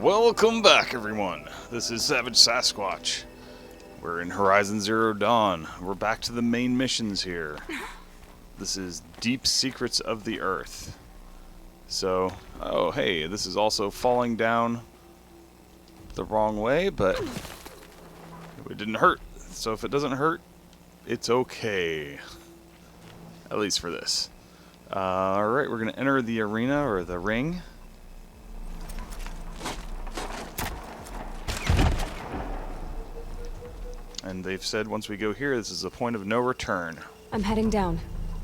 Welcome back, everyone. This is Savage Sasquatch. We're in Horizon Zero Dawn. We're back to the main missions here. This is Deep Secrets of the Earth. So, oh hey, this is also falling down the wrong way, but it didn't hurt. So if it doesn't hurt, it's okay. At least for this. Alright, we're going to enter the arena, or the ring. And they've said once we go here, this is a point of no return. I'm heading down.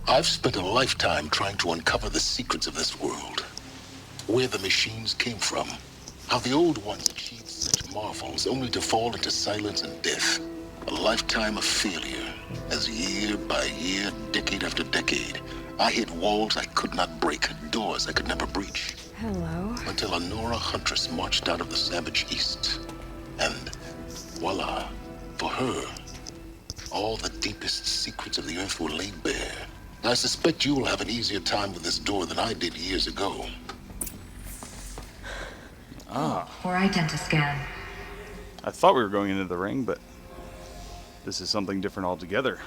I've spent a lifetime trying to uncover the secrets of this world. Where the machines came from. How the old ones achieved such marvels only to fall into silence and death. A lifetime of failure. As year by year, decade after decade, I hit walls I could not break, doors I could never breach. Hello. Until a Nora huntress marched out of the savage east. And voila. For her, all the deepest secrets of the earth were laid bare. I suspect you will have an easier time with this door than I did years ago. For identiscan. I thought we were going into the ring, but this is something different altogether.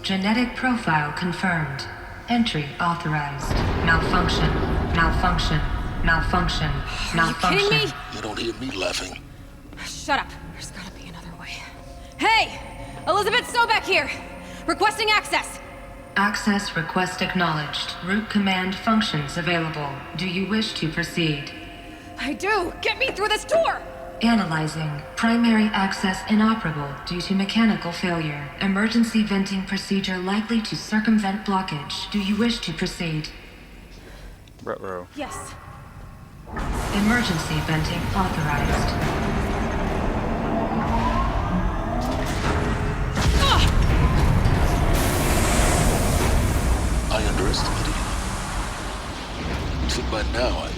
Genetic profile confirmed. Entry authorized. Malfunction. Malfunction. Malfunction. Malfunction. Are you kidding me? You don't hear me laughing. Shut up. There's gotta be another way. Hey! Elizabeth Sobeck here! Requesting access! Access request acknowledged. Root command functions available. Do you wish to proceed? I do! Get me through this door! Analyzing. Primary access inoperable due to mechanical failure. Emergency venting procedure likely to circumvent blockage. Do you wish to proceed? Ruh-roh. Yes. Emergency venting authorized. I underestimated you. So by now,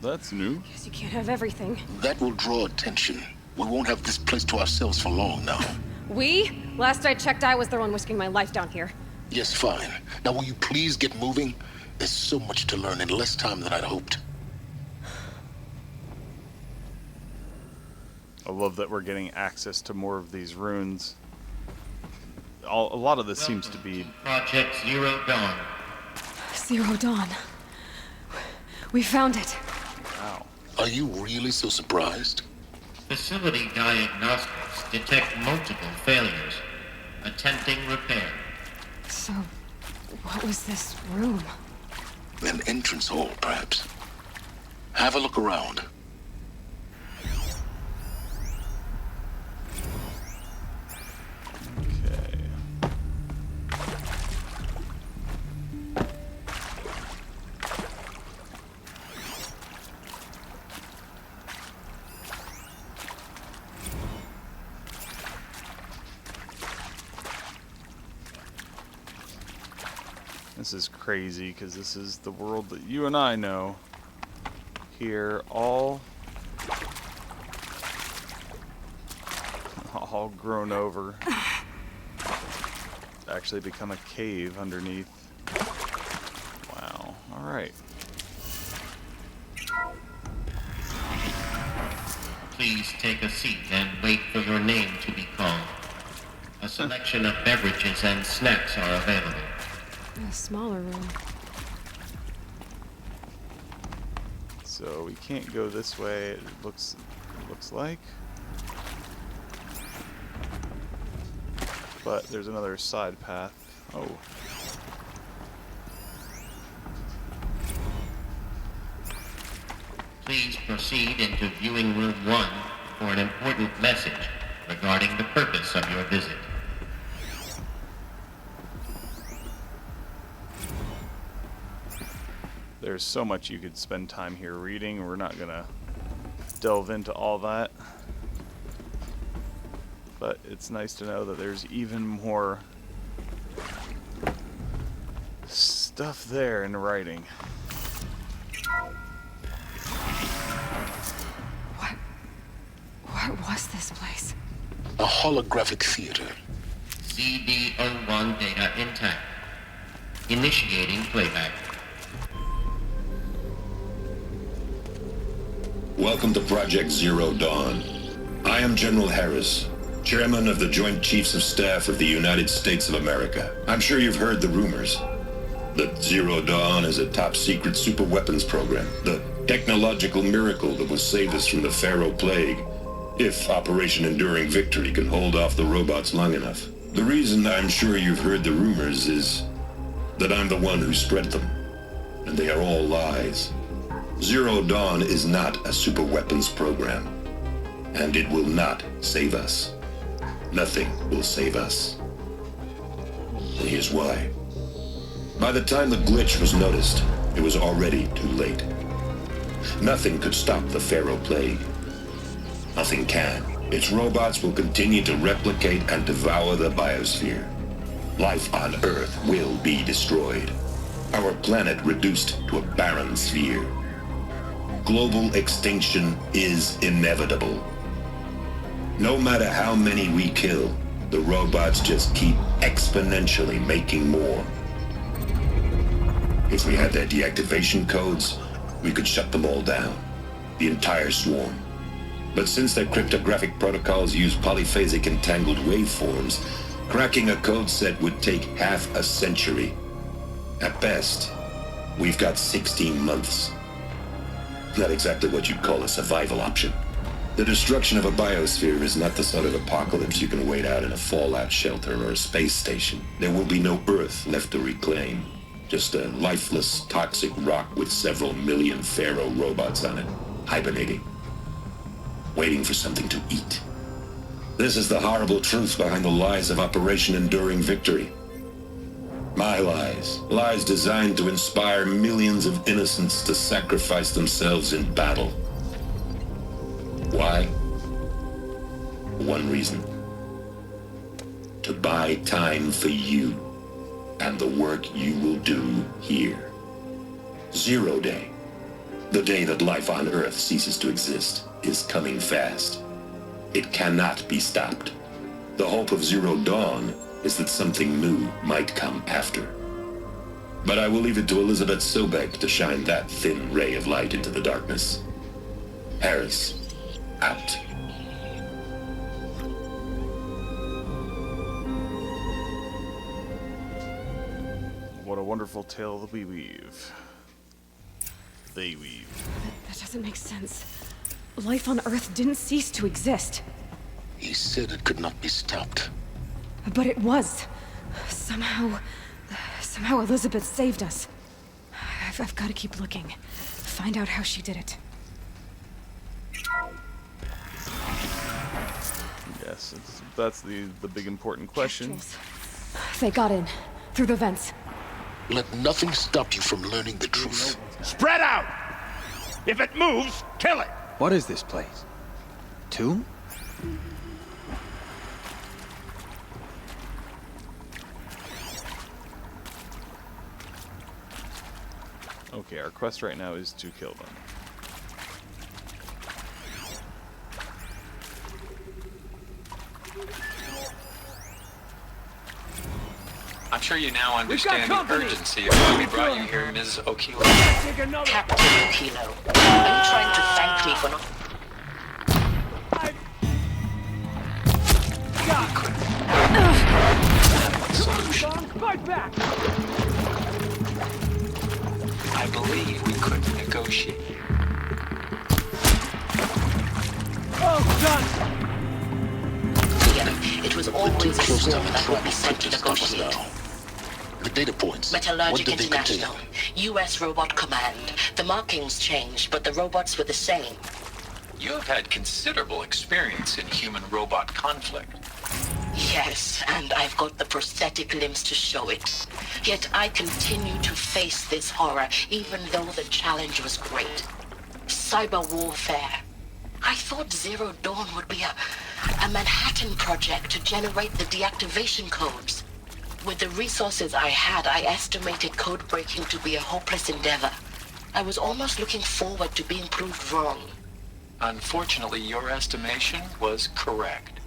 That's new. Guess you can't have everything. that will draw attention. We won't have this place to ourselves for long now. We? Last I checked, I was the one risking my life down here. Yes, fine. Now will you please get moving? There's so much to learn in less time than I'd hoped. I love that we're getting access to more of these runes. A lot of this seems to be... Project Zero Dawn. Zero Dawn. We found it. Wow. Are you really so surprised? Facility diagnostics detect multiple failures. Attempting repair. So, what was this room? An entrance hall, perhaps. Have a look around. Okay. This is crazy, because this is the world that you and I know. Here, all grown over. Actually become a cave underneath. Wow. Alright. Please take a seat and wait for your name to be called. A selection of beverages and snacks are available. A smaller room. So we can't go this way, it looks like. But there's another side path. Oh. Please proceed into viewing room 1 for an important message regarding the purpose of your visit. There's so much you could spend time here reading. We're not gonna delve into all that. But it's nice to know that there's even more stuff there in writing. What was this place? A holographic theater. CD01 data intact. Initiating playback. Welcome to Project Zero Dawn. I am General Harris, Chairman of the Joint Chiefs of Staff of the United States of America. I'm sure you've heard the rumors that Zero Dawn is a top-secret super-weapons program, the technological miracle that will save us from the Pharaoh Plague, if Operation Enduring Victory can hold off the robots long enough. The reason I'm sure you've heard the rumors is that I'm the one who spread them, and they are all lies. Zero Dawn is not a super-weapons program, and it will not save us. Nothing will save us. And here's why. By the time the glitch was noticed, it was already too late. Nothing could stop the Pharaoh Plague. Nothing can. Its robots will continue to replicate and devour the biosphere. Life on Earth will be destroyed. Our planet reduced to a barren sphere. Global extinction is inevitable. No matter how many we kill, the robots just keep exponentially making more. If we had their deactivation codes, we could shut them all down. The entire swarm. But since their cryptographic protocols use polyphasic entangled waveforms, cracking a code set would take half a century. At best, we've got 16 months. Not exactly what you'd call a survival option. The destruction of a biosphere is not the sort of apocalypse you can wait out in a fallout shelter or a space station. There will be no Earth left to reclaim. Just a lifeless, toxic rock with several million Pharaoh robots on it, hibernating, waiting for something to eat. This is the horrible truth behind the lies of Operation Enduring Victory. My lies. Lies designed to inspire millions of innocents to sacrifice themselves in battle. Why? One reason. To buy time for you and the work you will do here. Zero Day. The day that life on Earth ceases to exist is coming fast. It cannot be stopped. The hope of Zero Dawn is that something new might come after. But I will leave it to Elizabeth Sobek to shine that thin ray of light into the darkness. Harris, out. What a wonderful tale that we weave. They weave. That doesn't make sense. Life on Earth didn't cease to exist. He said it could not be stopped. But it was. Somehow Elizabeth saved us. I've got to keep looking. Find out how she did it. Yes, that's the big important question. Kestrels. They got in. Through the vents. Let nothing stop you from learning the truth. Spread out! If it moves, kill it! What is this place? Tomb? Okay, our quest right now is to kill them. I'm sure you now understand the urgency of why we brought you here, Ms. Okilo. Captain Okilo, are you trying to thank me for not... Solution. Fight back! I believe we could negotiate. Oh, done! Yeah, it was always assumed that we'd be sent to negotiate. The data points. Metallurgic What did they International, contain? U.S. Robot Command. The markings changed, but the robots were the same. You have had considerable experience in human-robot conflict. Yes, and I've got the prosthetic limbs to show it. Yet I continue to face this horror, even though the challenge was great. Cyber warfare. I thought Zero Dawn would be a Manhattan project to generate the deactivation codes. With the resources I had, I estimated code breaking to be a hopeless endeavor. I was almost looking forward to being proved wrong. Unfortunately, your estimation was correct.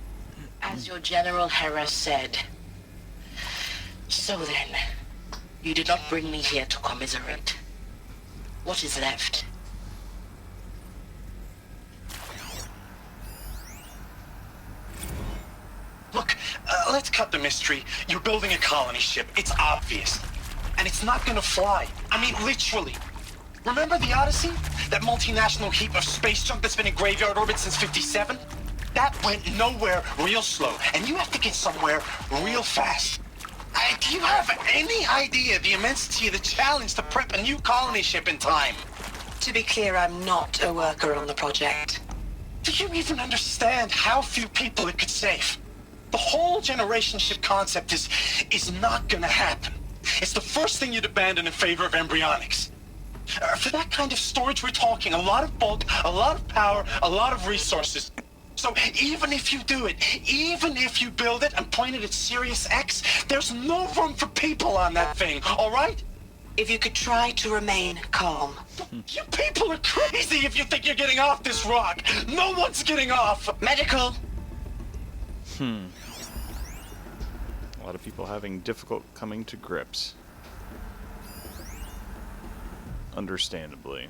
As your General Hera said, So then, you did not bring me here to commiserate. What is left? Look, let's cut the mystery. You're building a colony ship. It's obvious. And it's not gonna fly. I mean, literally. Remember the Odyssey? That multinational heap of space junk that's been in graveyard orbit since '57? That went nowhere real slow. And you have to get somewhere real fast. Do you have any idea the immensity of the challenge to prep a new colony ship in time? To be clear, I'm not a worker on the project. Do you even understand how few people it could save? The whole generation ship concept is not gonna happen. It's the first thing you'd abandon in favor of embryonics. For that kind of storage, we're talking a lot of bulk, a lot of power, a lot of resources. So even if you do it, even if you build it and point it at Sirius X, there's no room for people on that thing, all right? If you could try to remain calm. You people are crazy if you think you're getting off this rock. No one's getting off. Medical. A lot of people having difficult coming to grips. Understandably.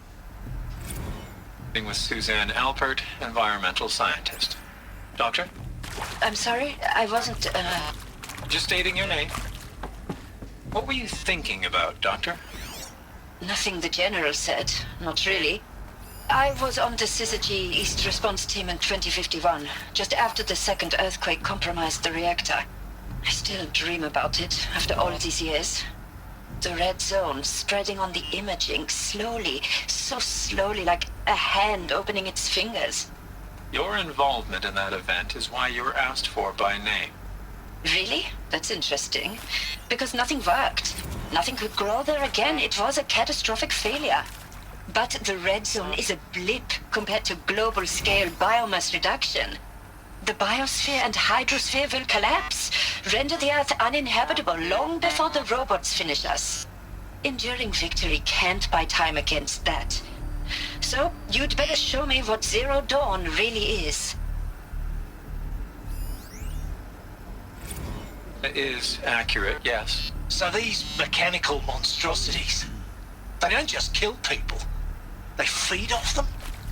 With Suzanne Alpert, environmental scientist. Doctor? I'm sorry, I wasn't, Just stating your name. What were you thinking about, Doctor? Nothing the General said, not really. I was on the Syzygy East Response Team in 2051, just after the second earthquake compromised the reactor. I still dream about it, after all these years. The red zone spreading on the imaging, slowly, so slowly, like a hand opening its fingers. Your involvement in that event is why you were asked for by name. Really? That's interesting. Because nothing worked. Nothing could grow there again. It was a catastrophic failure. But the red zone is a blip compared to global-scale biomass reduction. The biosphere and hydrosphere will collapse, render the Earth uninhabitable long before the robots finish us. Enduring victory can't buy time against that. So, you'd better show me what Zero Dawn really is. It is accurate, yes. So these mechanical monstrosities, they don't just kill people. They feed off them?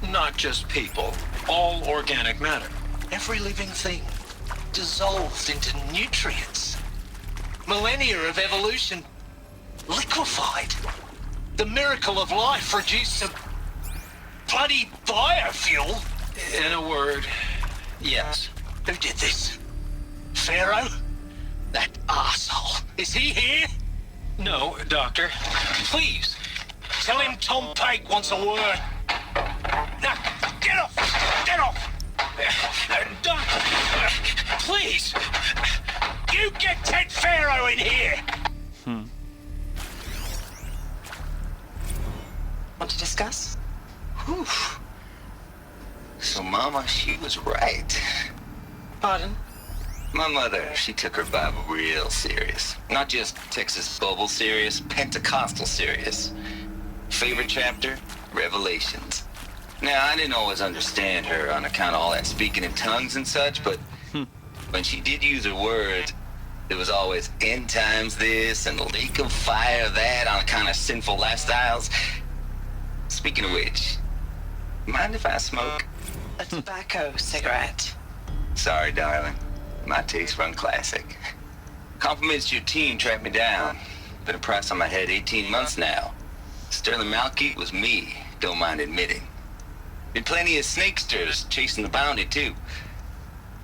Not just people. All organic matter. Every living thing dissolved into nutrients. Millennia of evolution liquefied. The miracle of life reduced to bloody biofuel. In a word, yes. Who did this? Pharaoh? That arsehole. Is he here? No, Doctor. Please, tell him Tom Pike wants a word. Now, get off! Get off! Doctor, please! You get Ted Pharaoh in here! Want to discuss? Whew. So Mama, she was right. Pardon? My mother, she took her Bible real serious. Not just Texas Bible serious, Pentecostal serious. Favorite chapter? Revelations. Now, I didn't always understand her on account of all that speaking in tongues and such, but when she did use her words, there was always end times this and lake of fire that on account of sinful lifestyles. Speaking of which, mind if I smoke? A tobacco cigarette. Sorry, darling. My taste run classic. Compliments to your team tracked me down. Been a price on my head 18 months now. Sterling Malkeet was me, don't mind admitting. Been plenty of snakesters chasing the bounty, too.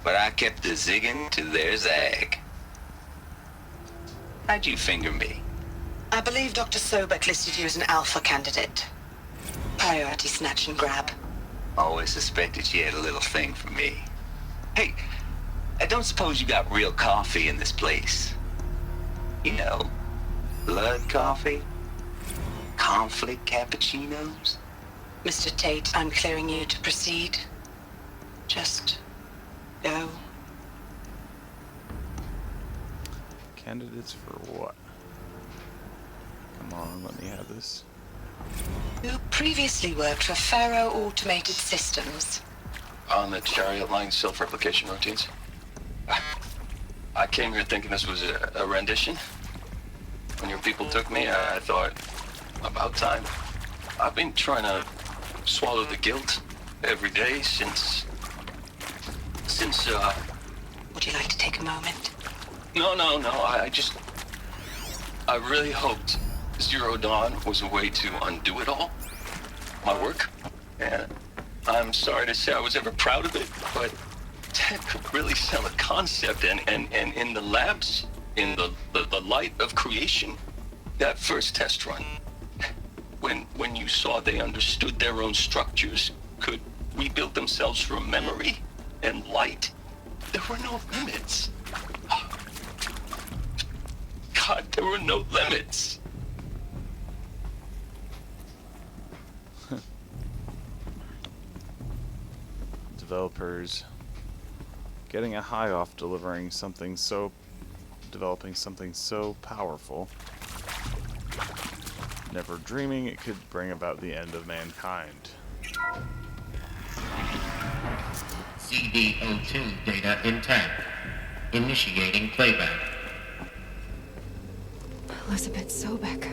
But I kept the zigging to their zag. How'd you finger me? I believe Dr. Sobek listed you as an alpha candidate. Priority snatch and grab. Always suspected she had a little thing for me. Hey, I don't suppose you got real coffee in this place. You know, blood coffee? Conflict cappuccinos? Mr. Tate, I'm clearing you to proceed. Just go. Candidates for what? Come on, let me have this. You previously worked for Faro Automated Systems. On the chariot line self-replication routines. I came here thinking this was a rendition. When your people took me, I thought, about time. I've been trying to swallow the guilt every day since, Would you like to take a moment? No, I really hoped Zero Dawn was a way to undo it all. My work. And I'm sorry to say I was ever proud of it, but Ted could really sell a concept, and in the labs, in the light of creation, that first test run, when you saw they understood their own structures, could rebuild themselves from memory and light, there were no limits. God, there were no limits. Developers getting a high off developing something so powerful, never dreaming it could bring about the end of mankind. CD02 data intact. Initiating playback. Elizabeth Sobek.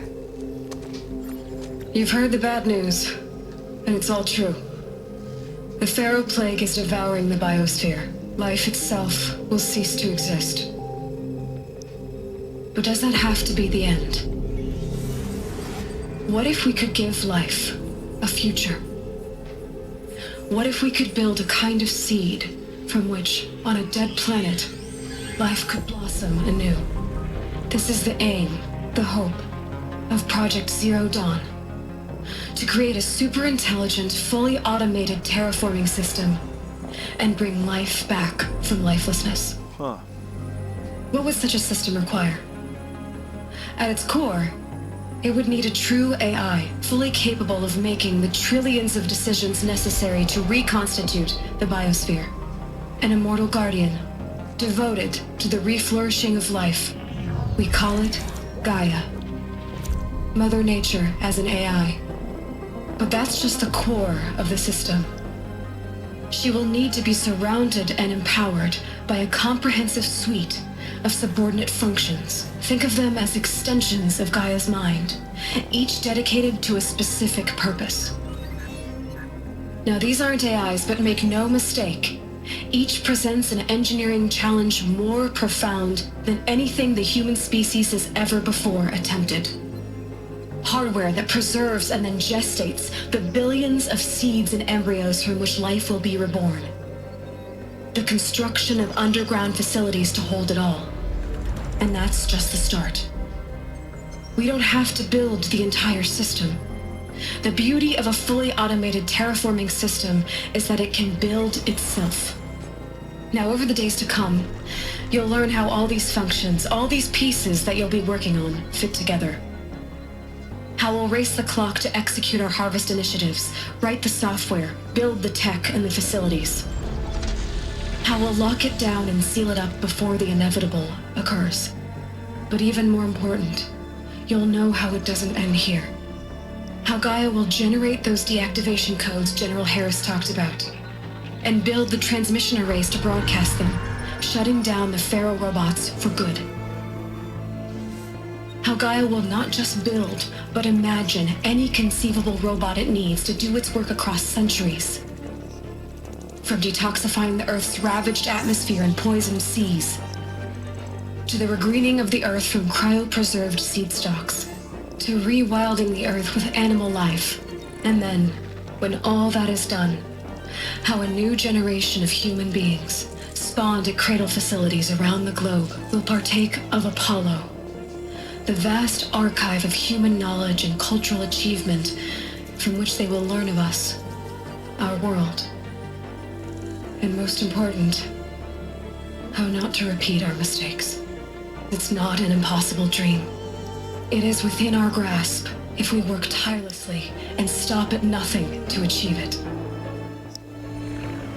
You've heard the bad news, and it's all true. The Pharaoh Plague is devouring the biosphere. Life itself will cease to exist. But does that have to be the end? What if we could give life a future? What if we could build a kind of seed from which, on a dead planet, life could blossom anew? This is the aim, the hope, of Project Zero Dawn. To create a super-intelligent, fully automated terraforming system and bring life back from lifelessness. Huh. What would such a system require? At its core, it would need a true AI, fully capable of making the trillions of decisions necessary to reconstitute the biosphere. An immortal guardian, devoted to the reflourishing of life. We call it Gaia. Mother Nature as an AI. But that's just the core of the system. She will need to be surrounded and empowered by a comprehensive suite of subordinate functions. Think of them as extensions of Gaia's mind, each dedicated to a specific purpose. Now, these aren't AIs, but make no mistake, each presents an engineering challenge more profound than anything the human species has ever before attempted. Hardware that preserves and then gestates the billions of seeds and embryos from which life will be reborn. The construction of underground facilities to hold it all. And that's just the start. We don't have to build the entire system. The beauty of a fully automated terraforming system is that it can build itself. Now, over the days to come, you'll learn how all these functions, all these pieces that you'll be working on, fit together. How we'll race the clock to execute our harvest initiatives, write the software, build the tech and the facilities. How we'll lock it down and seal it up before the inevitable occurs. But even more important, you'll know how it doesn't end here. How Gaia will generate those deactivation codes General Harris talked about, and build the transmission arrays to broadcast them, shutting down the Pharaoh robots for good. How Gaia will not just build, but imagine any conceivable robot it needs to do its work across centuries. From detoxifying the Earth's ravaged atmosphere and poisoned seas, to the regreening of the Earth from cryopreserved seed stalks, to rewilding the Earth with animal life. And then, when all that is done, how a new generation of human beings, spawned at cradle facilities around the globe, will partake of Apollo, the vast archive of human knowledge and cultural achievement from which they will learn of us, our world. And most important, how not to repeat our mistakes. It's not an impossible dream. It is within our grasp if we work tirelessly and stop at nothing to achieve it.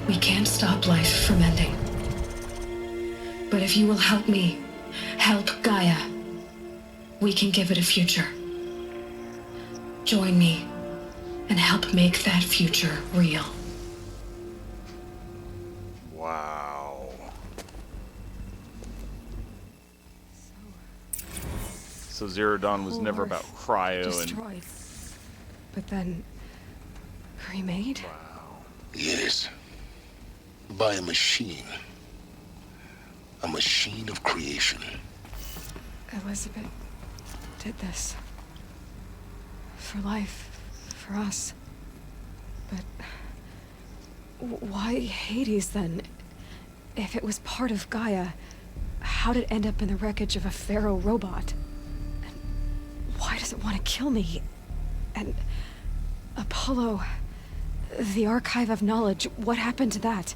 We can't stop life from ending. But if you will help me, help Gaia, we can give it a future. Join me and help make that future real. Wow. So Zero Dawn was Whole never Earth about cryo destroyed, but then remade? Yes. By a machine. A machine of creation. Elizabeth did this. For life. For us. But why Hades then? If it was part of Gaia, how did it end up in the wreckage of a pharaoh robot? And why does it want to kill me? And Apollo, the archive of knowledge, what happened to that?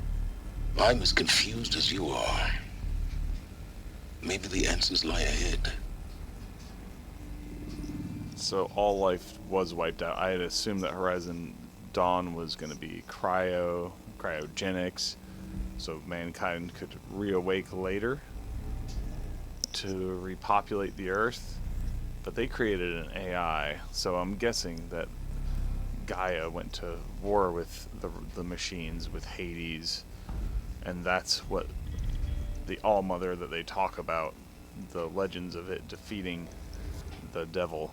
I'm as confused as you are. Maybe the answers lie ahead. So all life was wiped out. I had assumed that Horizon Dawn was going to be cryogenics, so mankind could reawake later to repopulate the Earth. But they created an AI, so I'm guessing that Gaia went to war with the machines, with Hades, and that's what the All-Mother that they talk about, the legends of it defeating the devil.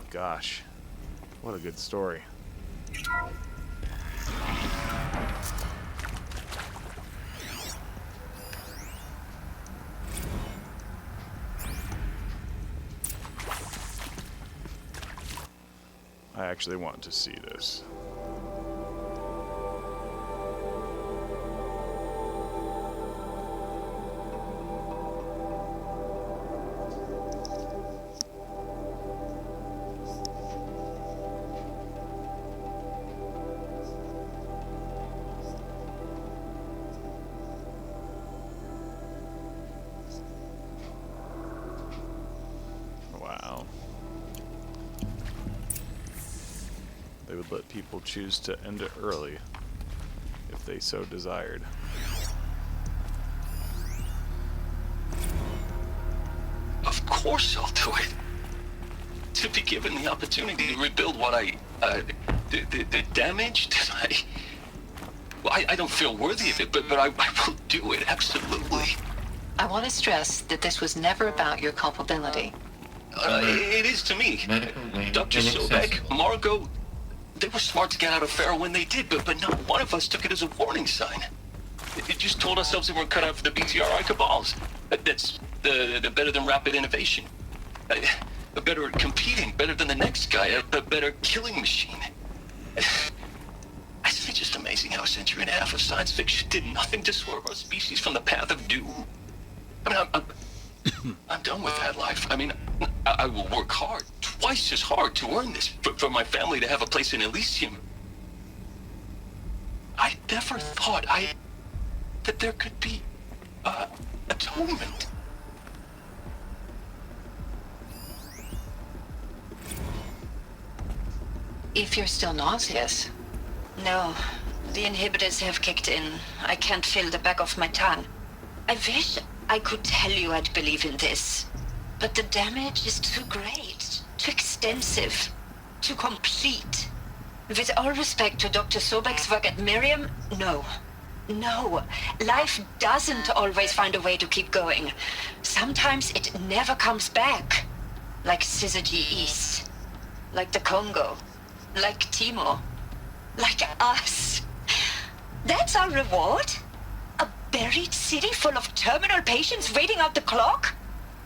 Gosh, what a good story. I actually want to see this. Wow. They would let people choose to end it early if they so desired. Of course I'll do it. To be given the opportunity to rebuild what the damage that I don't feel worthy of it, but I will do it, absolutely. I want to stress that this was never about your culpability. It is to me. Dr. Sobek, Margot, they were smart to get out of Pharaoh when they did, but not one of us took it as a warning sign. It just told ourselves that we're cut out for the BTRI cabals. That's the better than rapid innovation. Better at competing, better than the next guy, a better killing machine. It's just amazing how a century and a half of science fiction did nothing to swerve our species from the path of doom. I mean, I'm done with that life. I mean, I will work hard, twice as hard to earn this, for my family to have a place in Elysium. I never thought that there could be, atonement. If you're still nauseous. No, the inhibitors have kicked in. I can't feel the back of my tongue. I wish I could tell you I'd believe in this, but the damage is too great, too extensive, too complete. With all respect to Dr. Sobek's work at Miriam, no. No, life doesn't always find a way to keep going. Sometimes it never comes back. Like Syzygy East, like the Congo, like Timor, like us. That's our reward? A buried city full of terminal patients waiting out the clock?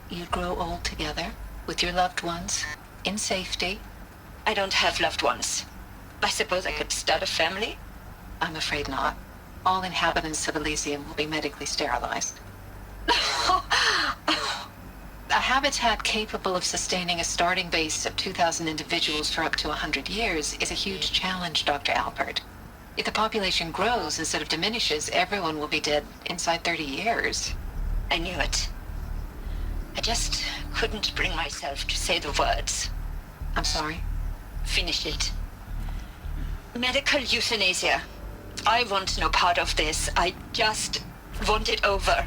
You grow old together, with your loved ones, in safety. I don't have loved ones. I suppose I could start a family? I'm afraid not. All inhabitants of Elysium will be medically sterilized. A habitat capable of sustaining a starting base of 2,000 individuals for up to 100 years is a huge challenge, Dr. Alpert. If the population grows instead of diminishes, everyone will be dead inside 30 years. I knew it. I just couldn't bring myself to say the words. I'm sorry? Finish it. Medical euthanasia. I want no part of this. I just want it over.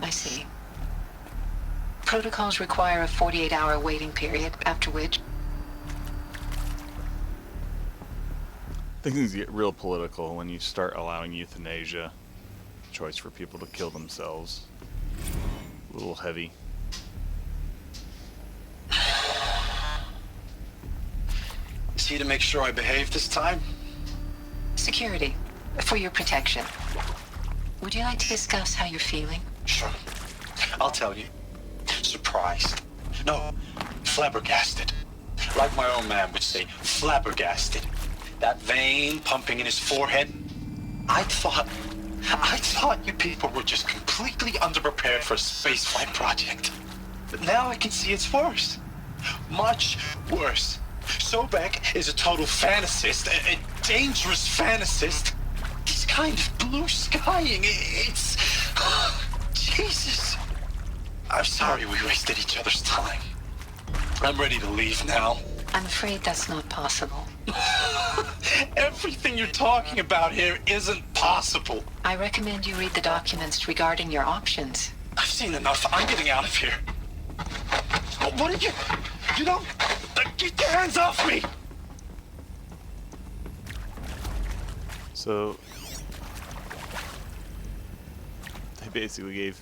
I see. Protocols require a 48-hour waiting period, after which... Things get real political when you start allowing euthanasia. Choice for people to kill themselves. A little heavy. Is he to make sure I behave this time? Security, for your protection. Would you like to discuss how you're feeling? Sure. I'll tell you. Surprised. No, flabbergasted. Like my own man would say, flabbergasted. That vein pumping in his forehead. I thought you people were just completely underprepared for a spaceflight project. But now I can see it's worse. Much worse. Sobek is a total fantasist, a dangerous fantasist. This kind of blue skying, it's... Jesus. I'm sorry we wasted each other's time. I'm ready to leave now. I'm afraid that's not possible. Everything you're talking about here isn't possible. I recommend you read the documents regarding your options. I've seen enough. I'm getting out of here. What did you... You don't... Get your hands off me! So... they basically gave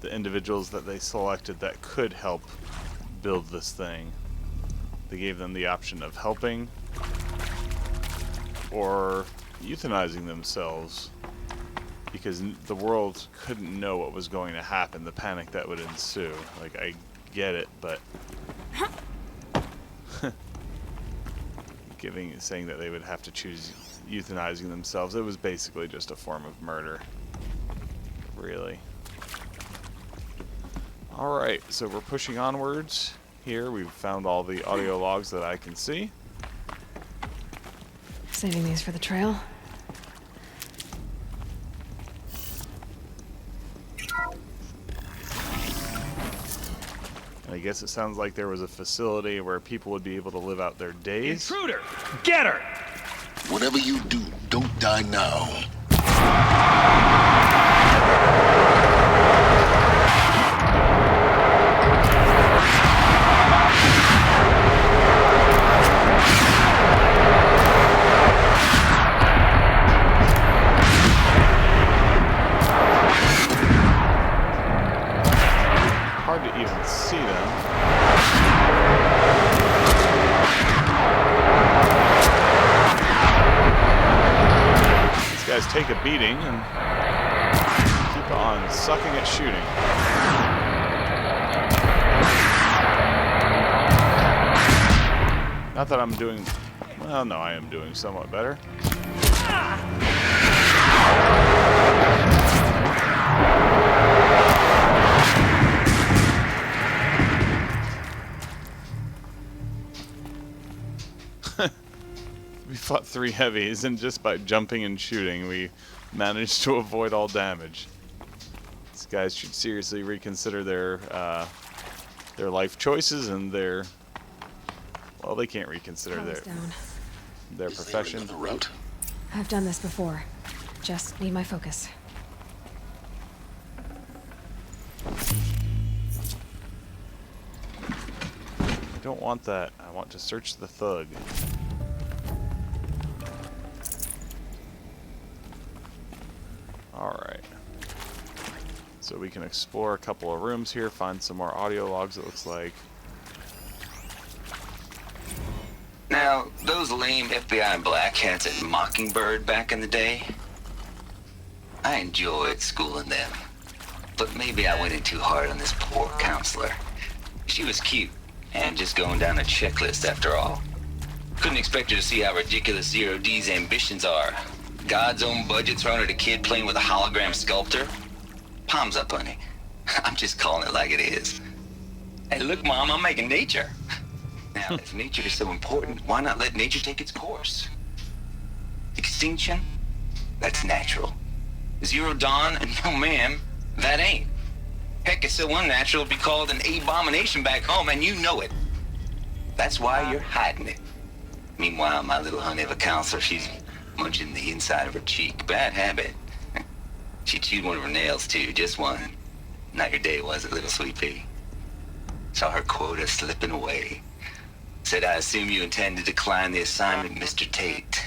the individuals that they selected that could help build this thing, they gave them the option of helping or euthanizing themselves, because the world couldn't know what was going to happen, the panic that would ensue. Like, I get it, but saying that they would have to choose euthanizing themselves, it was basically just a form of murder, really. Alright, so we're pushing onwards here. We've found all the audio logs that I can see. Saving these for the trail. And I guess it sounds like there was a facility where people would be able to live out their days. Intruder! Get her! Whatever you do, don't die now. Hard to even see them. These guys take a beating and keep on sucking at shooting. Not that I'm doing... well, no, I am doing somewhat better. We fought 3 heavies, and just by jumping and shooting, we managed to avoid all damage. These guys should seriously reconsider their life choices and their... well, they can't reconsider their profession. Is there another route? I've done this before. Just need my focus. I don't want that. I want to search the thug. Alright. So we can explore a couple of rooms here, find some more audio logs, it looks like. Now, those lame FBI black hats at Mockingbird back in the day, I enjoyed schooling them. But maybe I went in too hard on this poor counselor. She was cute, and just going down a checklist after all. Couldn't expect her to see how ridiculous Zero D's ambitions are. God's own budget thrown at a kid playing with a hologram sculptor? Palms up, honey. I'm just calling it like it is. Hey, look, Mom, I'm making nature. Now, if nature is so important, why not let nature take its course? Extinction? That's natural. Zero Dawn? No, ma'am, that ain't. Heck, it's so unnatural to be called an abomination back home, and you know it. That's why you're hiding it. Meanwhile, my little honey of a counselor, she's munching the inside of her cheek. Bad habit. She chewed one of her nails, too, just one. Not your day, was it, little sweet pea? Saw her quota slipping away. Said, I assume you intend to decline the assignment, Mr. Tate.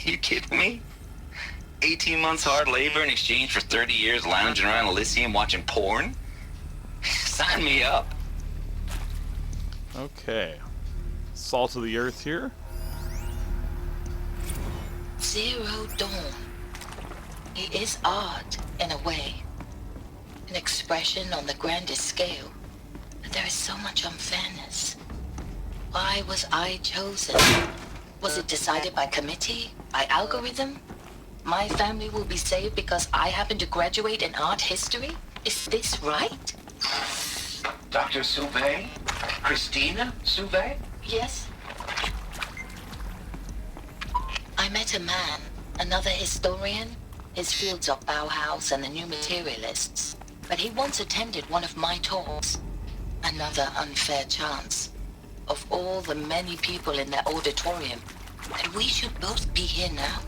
You kidding me? 18 months hard labor in exchange for 30 years lounging around Elysium watching porn? Sign me up. Okay. Salt of the earth here. Zero Dawn. It is art, in a way. An expression on the grandest scale. But there is so much unfairness. Why was I chosen? Was it decided by committee? By algorithm? My family will be saved because I happen to graduate in art history? Is this right? Dr. Souvet? Christina Souvet? Yes. I met a man, another historian. His fields are Bauhaus and the New Materialists. But he once attended one of my talks. Another unfair chance. Of all the many people in that auditorium, that we should both be here now.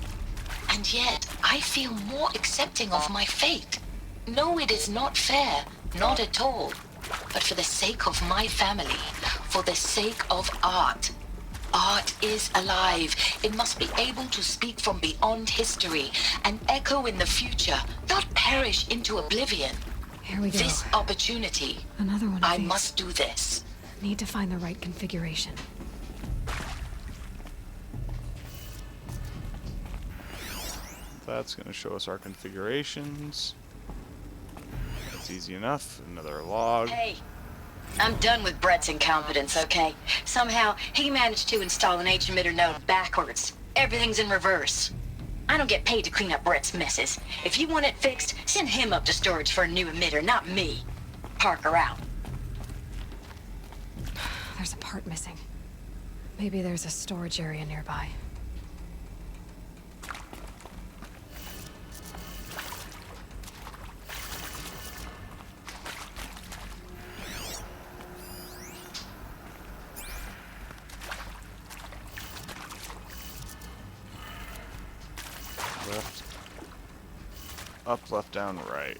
And yet, I feel more accepting of my fate. No, it is not fair, not at all. But for the sake of my family, for the sake of art. Art is alive. It must be able to speak from beyond history and echo in the future, not perish into oblivion. Here we go. This opportunity. Another one of I these. must do this. Need to find the right configuration. That's going to show us our configurations. That's easy enough. Another log. Hey, I'm done with Brett's incompetence, okay? Somehow, he managed to install an H-emitter node backwards. Everything's in reverse. I don't get paid to clean up Brett's messes. If you want it fixed, send him up to storage for a new emitter, not me. Parker out. There's a part missing. Maybe there's a storage area nearby. Left. Up, left, down, right. Down, right.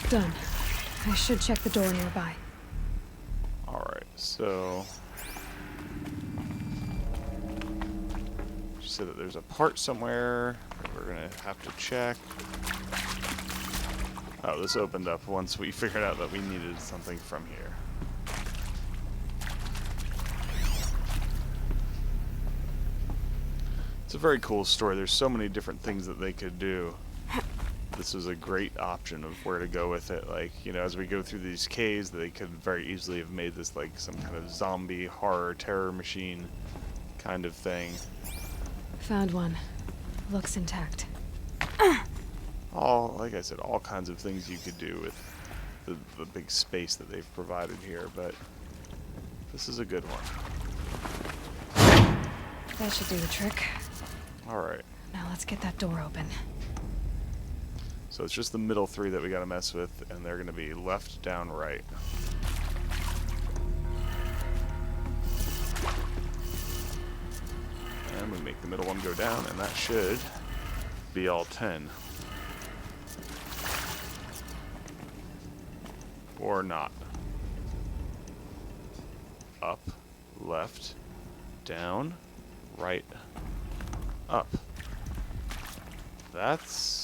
Done. I should check the door nearby. Alright, so... She said that there's a part somewhere that we're going to have to check. Oh, this opened up once we figured out that we needed something from here. It's a very cool story. There's so many different things that they could do. This was a great option of where to go with it. Like, you know, as we go through these caves, they could very easily have made this like some kind of zombie horror terror machine kind of thing. Found one. Looks intact. Like I said, all kinds of things you could do with the big space that they've provided here, but this is a good one. That should do the trick. Alright. Now let's get that door open. So it's just the middle three that we gotta mess with, and they're gonna be left, down, right. And we make the middle one go down, and that should be all 10. Or not. Up, left, down, right, up. That's...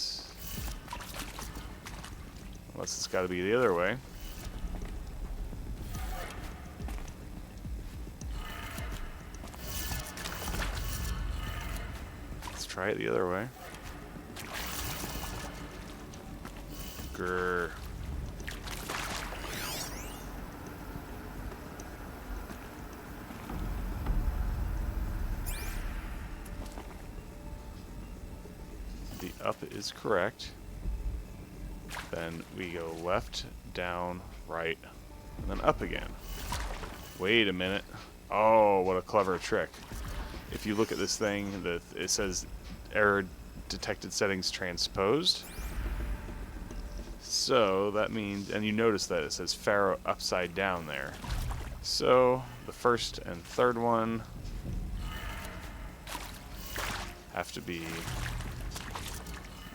Unless it's got to be the other way. Let's try it the other way. Grr. The up is correct. Then we go left, down, right, and then up again. Wait a minute. Oh, what a clever trick. If you look at this thing, it says error detected settings transposed. So that means, and you notice that it says Pharaoh upside down there. So the first and third one have to be,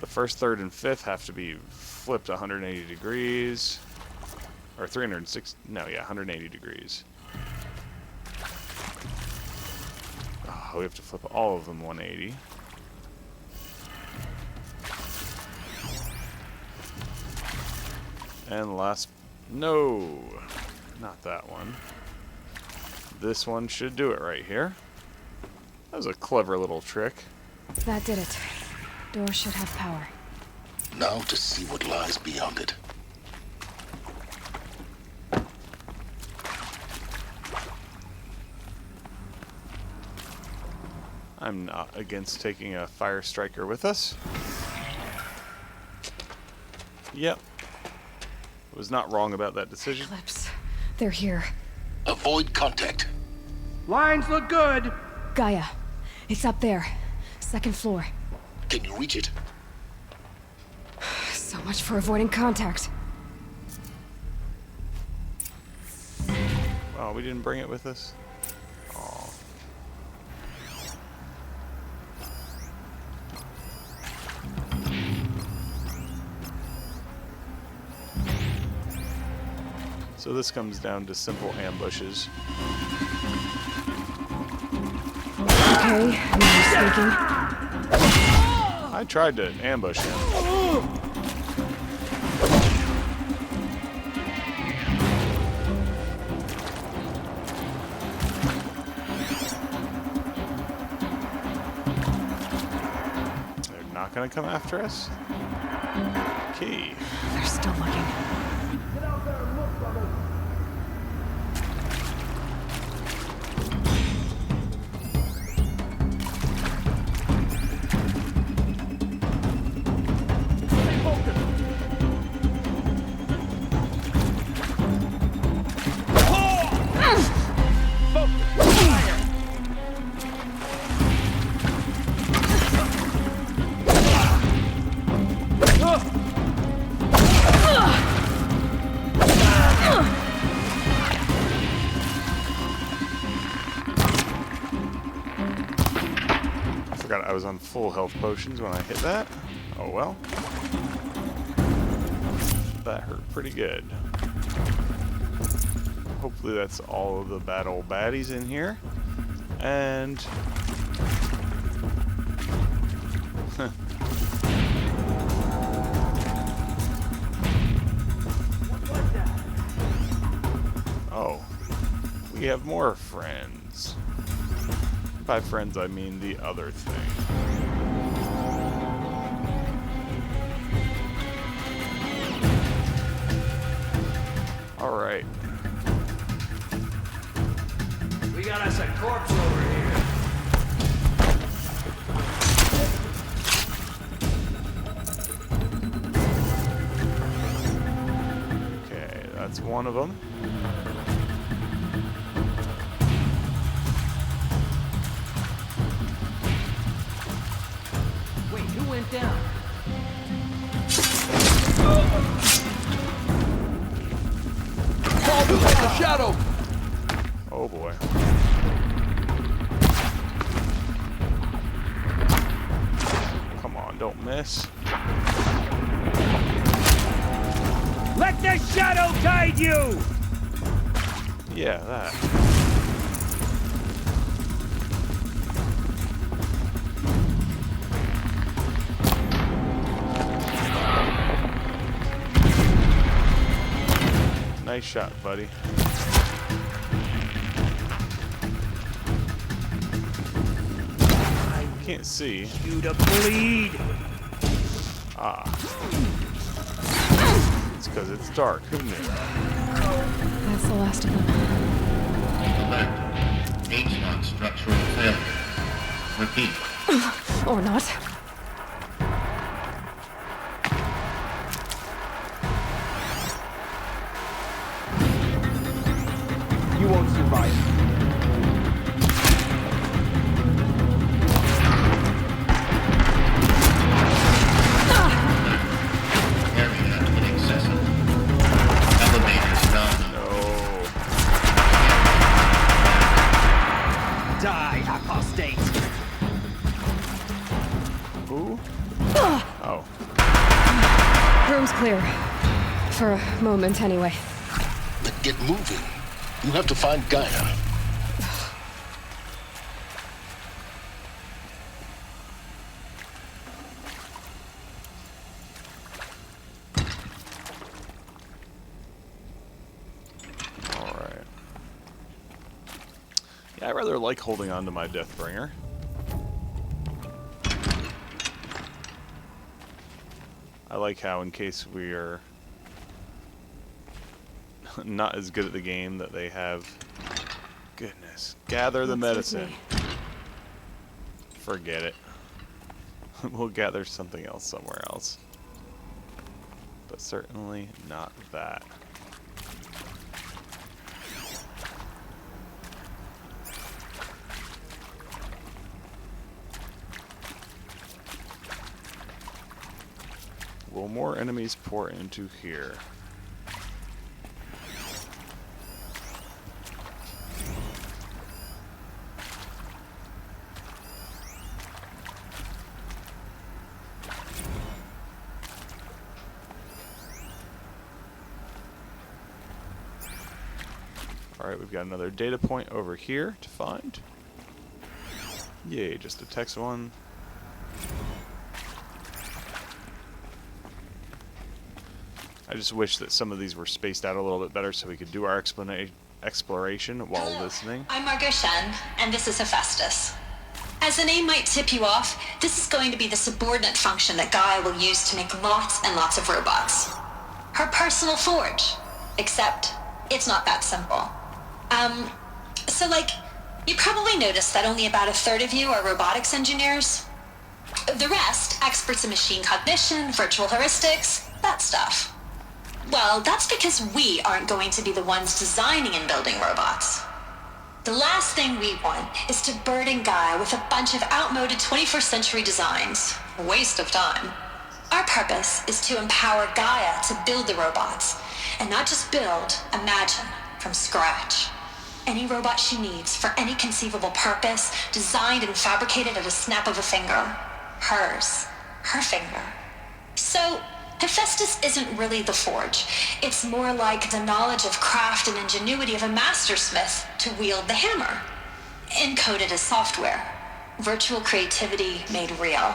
the first, third, and fifth have to be flipped 180 degrees. Or 360, no, yeah, 180 degrees. Oh, we have to flip all of them 180. And last, no, not that one. This one should do it right here. That was a clever little trick. That did it. Door should have power. Now to see what lies beyond it. I'm not against taking a fire striker with us. Yep. Was not wrong about that decision. Eclipse. They're here. Avoid contact. Lines look good. Gaia. It's up there. Second floor. Can you reach it? So much for avoiding contact. Oh, we didn't bring it with us? Aw. So this comes down to simple ambushes. Okay, I'm speaking. I tried to ambush him. They're not gonna come after us? Okay. They're still looking. I was on full health potions when I hit that. Oh well. That hurt pretty good. Hopefully that's all of the bad old baddies in here. And... oh. We have more friends. By friends, I mean the other thing. Alright. We got us a corpse over here. Okay, that's one of them. Went down. Fall like a shadow. Oh boy. Come on, don't miss. Let the shadow guide you. Yeah, that. Nice shot, buddy. I can't see. You to bleed. Ah. It's because it's dark. Who knew? That's the last of them. Alert. H-lock structural failure. Repeat. Or not. You won't survive. Area inaccessible. Elevators down. No. Die, apostate. Who? Oh. Room's clear. For a moment, anyway. Get moving. You have to find Gaia. Alright. Yeah, I rather like holding on to my Deathbringer. I like how, in case we are not as good at the game, that they have... Goodness. Gather the medicine. Forget it. We'll gather something else somewhere else. But certainly not that. Will more enemies pour into here? Alright, we've got another data point over here to find. Yay, just a text one. I just wish that some of these were spaced out a little bit better so we could do our exploration while listening. I'm Margot Shen, and this is Hephaestus. As the name might tip you off, this is going to be the subordinate function that Gaia will use to make lots and lots of robots. Her personal forge. Except, it's not that simple. So you probably noticed that only about a third of you are robotics engineers. The rest, experts in machine cognition, virtual heuristics, that stuff. Well, that's because we aren't going to be the ones designing and building robots. The last thing we want is to burden Gaia with a bunch of outmoded 21st century designs. A waste of time. Our purpose is to empower Gaia to build the robots, and not just build, imagine, from scratch. Any robot she needs for any conceivable purpose, designed and fabricated at a snap of a finger. Hers. Her finger. So, Hephaestus isn't really the forge. It's more like the knowledge of craft and ingenuity of a mastersmith to wield the hammer. Encoded as software. Virtual creativity made real.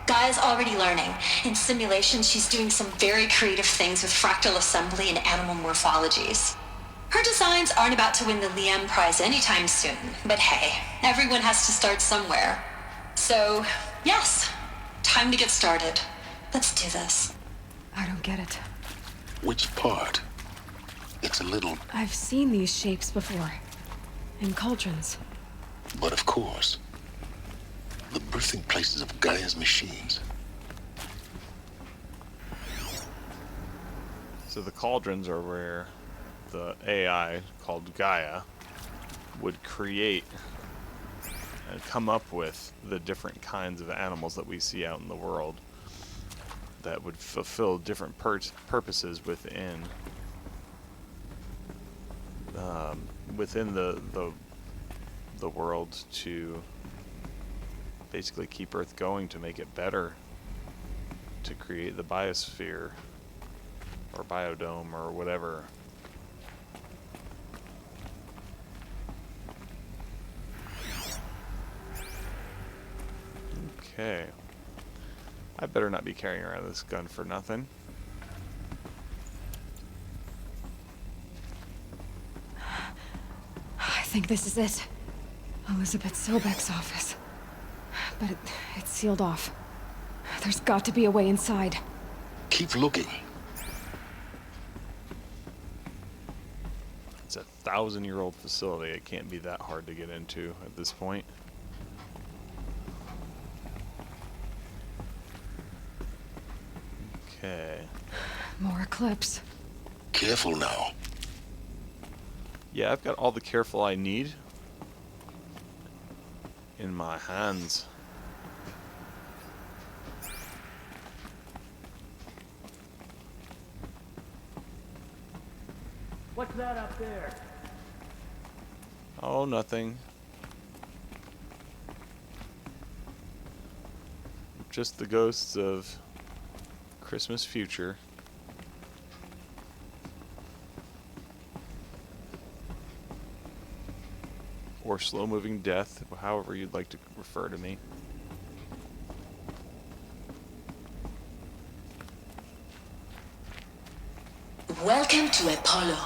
Gaia's already learning. In simulations, she's doing some very creative things with fractal assembly and animal morphologies. Her designs aren't about to win the Liam Prize anytime soon, but hey, everyone has to start somewhere. So, yes, time to get started. Let's do this. I don't get it. Which part? It's a little... I've seen these shapes before. In cauldrons. But of course, the birthing places of Gaia's machines. So the cauldrons are where the AI, called Gaia, would create and come up with the different kinds of animals that we see out in the world that would fulfill different purposes within the world to basically keep Earth going, to make it better, to create the biosphere or biodome or whatever. Okay. I better not be carrying around this gun for nothing. I think this is it. Elizabeth Sobek's office. But it's sealed off. There's got to be a way inside. Keep looking. It's a 1,000-year-old facility. It can't be that hard to get into at this point. Okay. More eclipse. Careful now. Yeah, I've got all the careful I need in my hands. What's that up there? Oh, nothing. Just the ghosts of Christmas future. or slow-moving death, however you'd like to refer to me. Welcome to Apollo,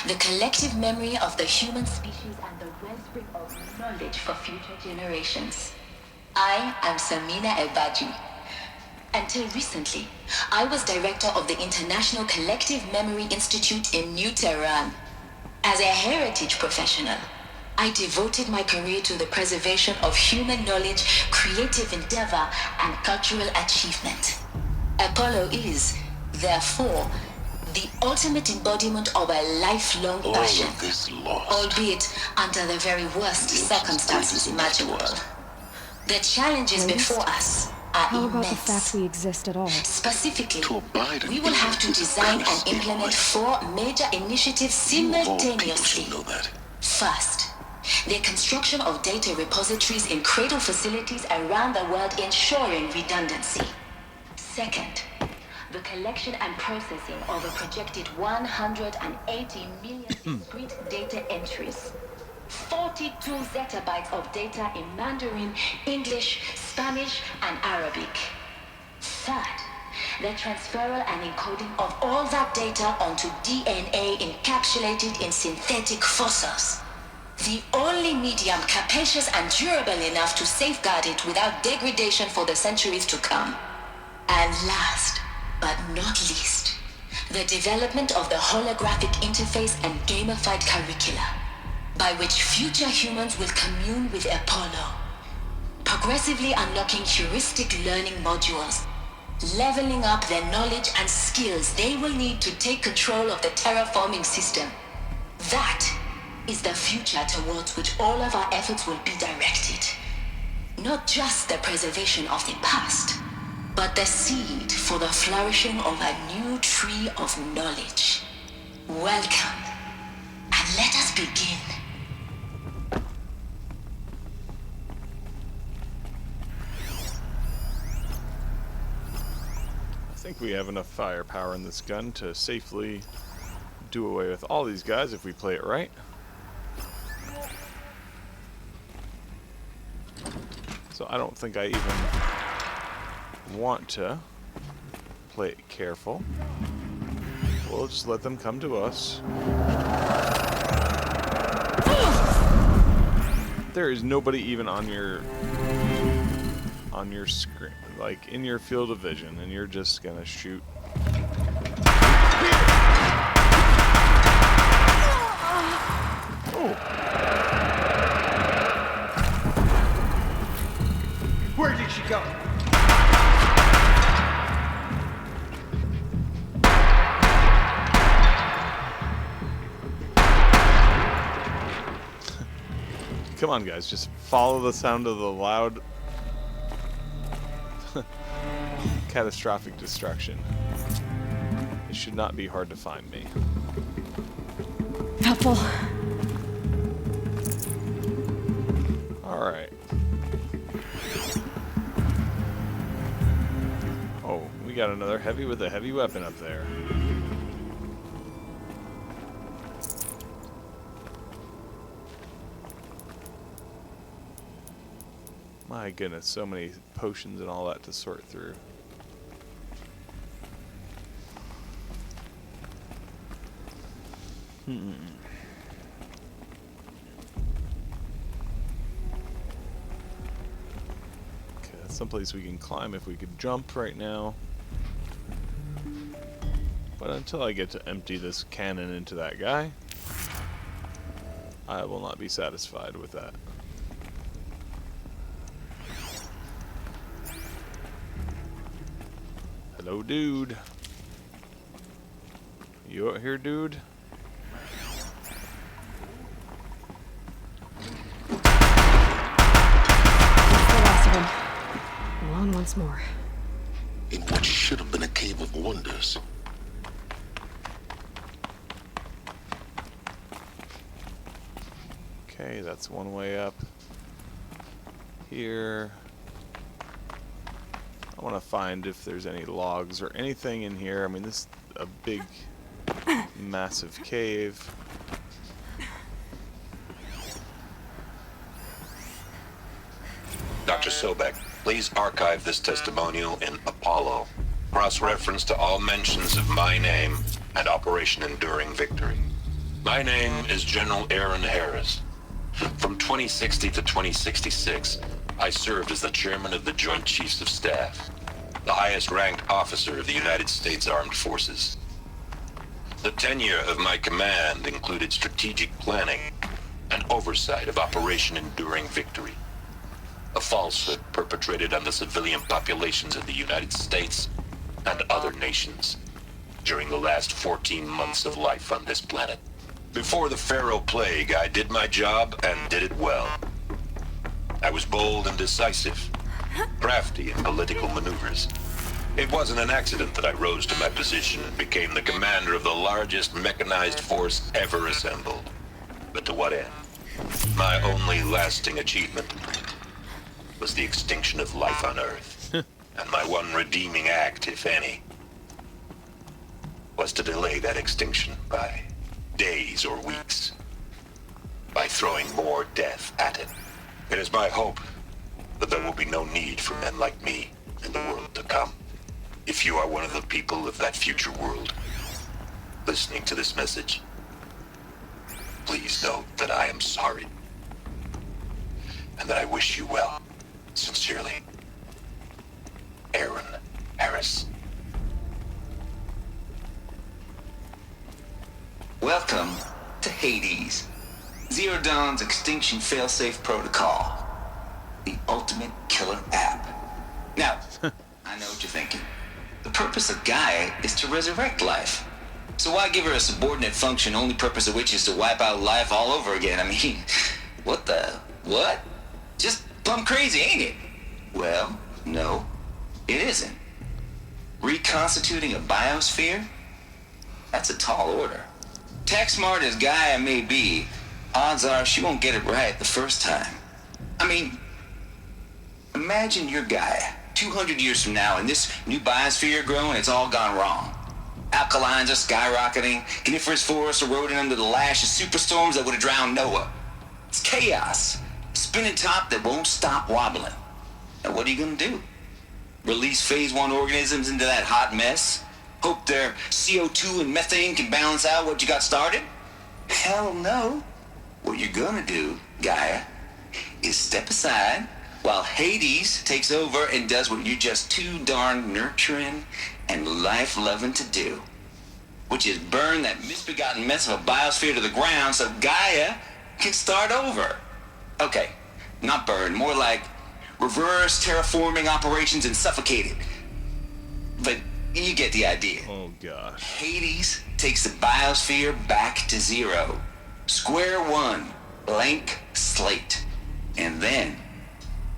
the collective memory of the human species and the wellspring of knowledge for future generations. I am Samina Ebaji. Until recently, I was director of the International Collective Memory Institute in New Tehran. As a heritage professional, I devoted my career to the preservation of human knowledge, creative endeavor, and cultural achievement. Apollo is, therefore, the ultimate embodiment of a lifelong passion, albeit under the very worst circumstances imaginable. The challenges before us are How about immense. the fact we exist at all? Specifically, we will have to design and implement 4 major initiatives simultaneously. First, the construction of data repositories in cradle facilities around the world, ensuring redundancy. Second, the collection and processing of a projected 180 million discrete data entries. 42 zettabytes of data in Mandarin, English, Spanish, and Arabic. Third, the transferal and encoding of all that data onto DNA encapsulated in synthetic fossils. The only medium capacious and durable enough to safeguard it without degradation for the centuries to come. And last, but not least, the development of the holographic interface and gamified curricula, by which future humans will commune with Apollo, progressively unlocking heuristic learning modules, leveling up their knowledge and skills they will need to take control of the terraforming system. That is the future towards which all of our efforts will be directed. Not just the preservation of the past, but the seed for the flourishing of a new tree of knowledge. Welcome, and let us begin. I think we have enough firepower in this gun to safely do away with all these guys if we play it right. So I don't think I even want to play it careful. We'll just let them come to us. There is nobody even on your screen, like in your field of vision, and you're just gonna shoot. Oh. Where did she go? Come on, guys, just follow the sound of the loud catastrophic destruction. It should not be hard to find me. Helpful. Alright. Oh, we got another heavy with a heavy weapon up there. My goodness, so many potions and all that to sort through. Okay, that's someplace we can climb if we could jump right now. But until I get to empty this cannon into that guy, I will not be satisfied with that. Hello, dude. You out here, dude? On once more. In what should have been a cave of wonders. Okay, that's one way up. Here. I want to find if there's any logs or anything in here. I mean, this is a big, massive cave. Sobek, please archive this testimonial in Apollo. Cross-reference to all mentions of my name and Operation Enduring Victory. My name is General Aaron Harris. From 2060 to 2066, I served as the chairman of the Joint Chiefs of Staff, the highest-ranked officer of the United States Armed Forces. The tenure of my command included strategic planning and oversight of Operation Enduring Victory, a falsehood perpetrated on the civilian populations of the United States and other nations during the last 14 months of life on this planet. Before the Pharaoh Plague, I did my job and did it well. I was bold and decisive, crafty in political maneuvers. It wasn't an accident that I rose to my position and became the commander of the largest mechanized force ever assembled. But to what end? My only lasting achievement was the extinction of life on Earth. And my one redeeming act, if any, was to delay that extinction by days or weeks, by throwing more death at it. It is my hope that there will be no need for men like me in the world to come. If you are one of the people of that future world listening to this message, please know that I am sorry and that I wish you well. Sincerely, Aaron Harris. Welcome to Hades, Zero Dawn's extinction failsafe protocol, the ultimate killer app. Now, I know what you're thinking. The purpose of Gaia is to resurrect life. So why give her a subordinate function, only purpose of which is to wipe out life all over again? I mean, what? Just plumb crazy, ain't it? Well, no, it isn't. Reconstituting a biosphere? That's a tall order. Tech smart as Gaia may be, odds are she won't get it right the first time. I mean, imagine you're Gaia, 200 years from now, and this new biosphere growing, it's all gone wrong. Alkalines are skyrocketing, coniferous forests eroding under the lash of superstorms that would have drowned Noah. It's chaos, spinning top that won't stop wobbling. Now what are you gonna do? Release phase 1 organisms into that hot mess? Hope their CO2 and methane can balance out what you got started? Hell no. What you're gonna do, Gaia, is step aside while Hades takes over and does what you're just too darn nurturing and life-loving to do, which is burn that misbegotten mess of a biosphere to the ground so Gaia can start over. Okay, not burn, more like reverse terraforming operations and suffocate it. But you get the idea. Oh gosh. Hades takes the biosphere back to zero. Square one, blank slate. And then,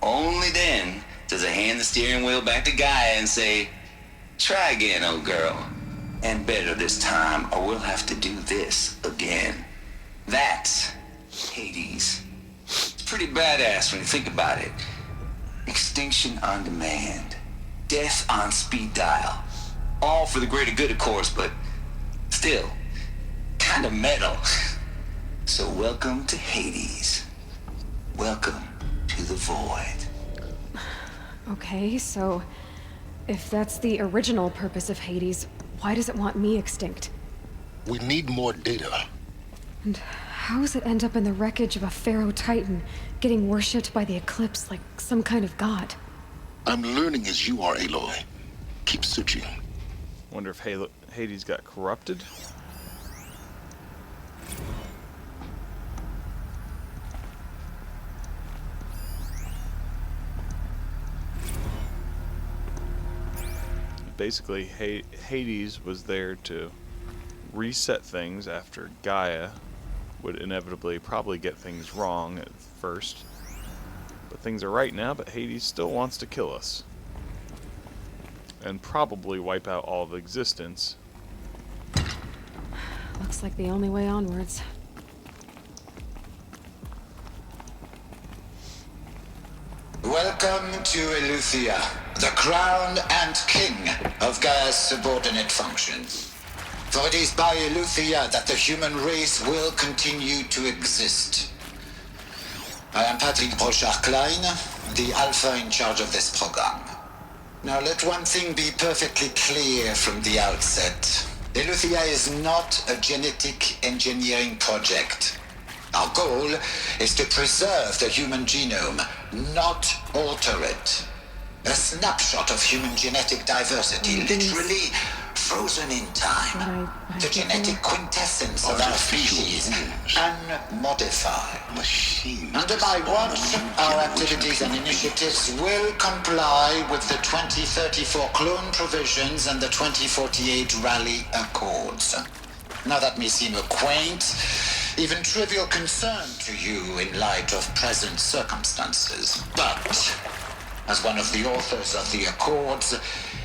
only then, does it hand the steering wheel back to Gaia and say, try again, old girl. And better this time, or we'll have to do this again. That's Hades. It's pretty badass when you think about it. Extinction on demand. Death on speed dial. All for the greater good, of course, but still, kind of metal. So welcome to Hades. Welcome to the void. Okay, so if that's the original purpose of Hades, why does it want me extinct? We need more data. And how does it end up in the wreckage of a Pharaoh Titan, getting worshipped by the Eclipse like some kind of god? I'm learning as you are, Aloy. Keep searching. Wonder if Hades got corrupted? Basically, Hades was there to reset things after Gaia would inevitably probably get things wrong at first. But things are right now, but Hades still wants to kill us. And probably wipe out all of existence. Looks like the only way onwards. Welcome to Eleuthia, the crown and king of Gaia's subordinate functions. For it is by Eleuthia that the human race will continue to exist. I am Patrick Brochard-Klein, the Alpha in charge of this program. Now let one thing be perfectly clear from the outset. Eleuthia is not a genetic engineering project. Our goal is to preserve the human genome, not alter it. A snapshot of human genetic diversity, literally frozen in time. The genetic quintessence of our species, unmodified. Under my watch, our activities and initiatives will comply with the 2034 clone provisions and the 2048 Rally Accords. Now that may seem a quaint, even trivial concern to you in light of present circumstances, but as one of the authors of the Accords,